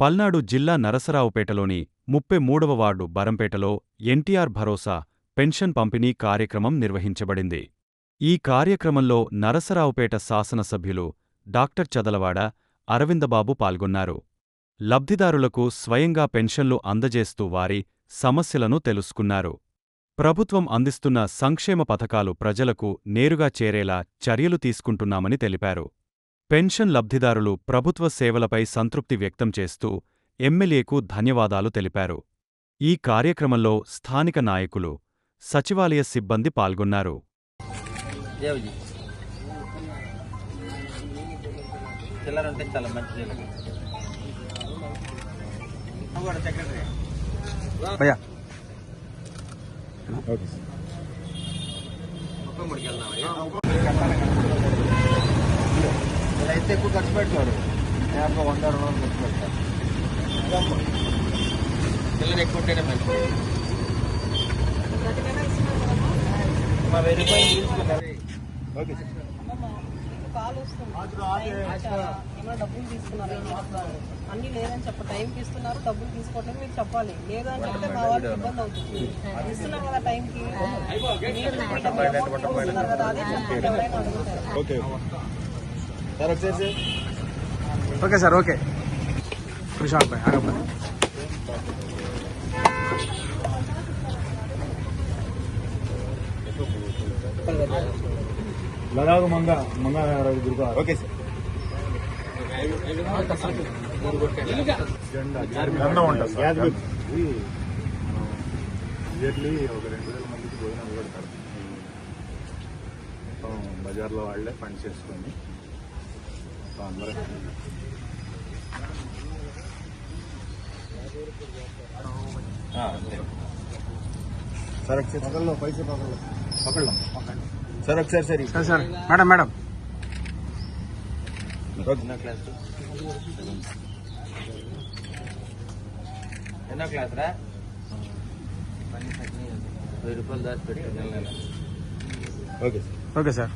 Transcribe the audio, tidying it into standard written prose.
పల్నాడు జిల్లా నరసరావుపేటలోని 33వ వార్డు బరంపేటలో ఎన్టీఆర్ భరోసా పెన్షన్ పంపిణీ కార్యక్రమం నిర్వహించబడింది. ఈ కార్యక్రమంలో నరసరావుపేట శాసనసభ్యులు డాక్టర్ చదలవాడ అరవిందబాబు పాల్గొన్నారు. లబ్ధిదారులకు స్వయంగా పెన్షన్లు అందజేస్తూ వారి సమస్యలను తెలుసుకున్నారు. ప్రభుత్వం అందిస్తున్న సంక్షేమ పథకాలు ప్రజలకు నేరుగా చేరేలా చర్యలు తీసుకుంటున్నామని తెలిపారు. పెన్షన్ లబ్ధిదారులు ప్రభుత్వ సేవలపై సంతృప్తి వ్యక్తం చేస్తూ ఎమ్మెల్యేకు ధన్యవాదాలు తెలిపారు. ఈ కార్యక్రమంలో స్థానిక నాయకులు, సచివాలయ సిబ్బంది పాల్గొన్నారు. అయితే ఎక్కువ ఖర్చు పెడతారు, 100 200 ఖర్చు పెడతారు. పిల్లలు ఎక్కువ ఉంటేనే మంచిది. 1000 రూపాయలు తీసుకున్నారు. Okay sir. కాల్ వస్తుంది, డబ్బులు తీసుకున్నారు, అన్ని లేదని చెప్ప టైంకి ఇస్తున్నారు, డబ్బులు తీసుకోవట్లేదు మీరు చెప్పాలి. లేదని చెప్తే మా వాళ్ళకి ఇబ్బంది అవుతుంది. ఇస్తున్నారు కదా టైంకి, ఇస్తున్నారు కదా, అదే చెప్పండి. ఎవరైనా అడుగుతారు. Okay sir, okay. ప్రశాంత్ భాయ్ ఆగండి. लगाओ मंगा मंगा ओके सर. జెండా ఉంటుంది సార్. ఇయర్లీ ఒక 2000 మందికి భోజనాలు పెడతారు. బజార్లో వాళ్ళే ఫండ్ చేసుకొని అందరూ సార్ ఒకసారి పక్కల్లో పైసే పక్కల్లో సార్ ఒకసారి సరే సార్. మేడం మేడం ఎన్నో క్లాస్ రా? 1000 రూపాయలు దాచి పెట్టి. Okay sir.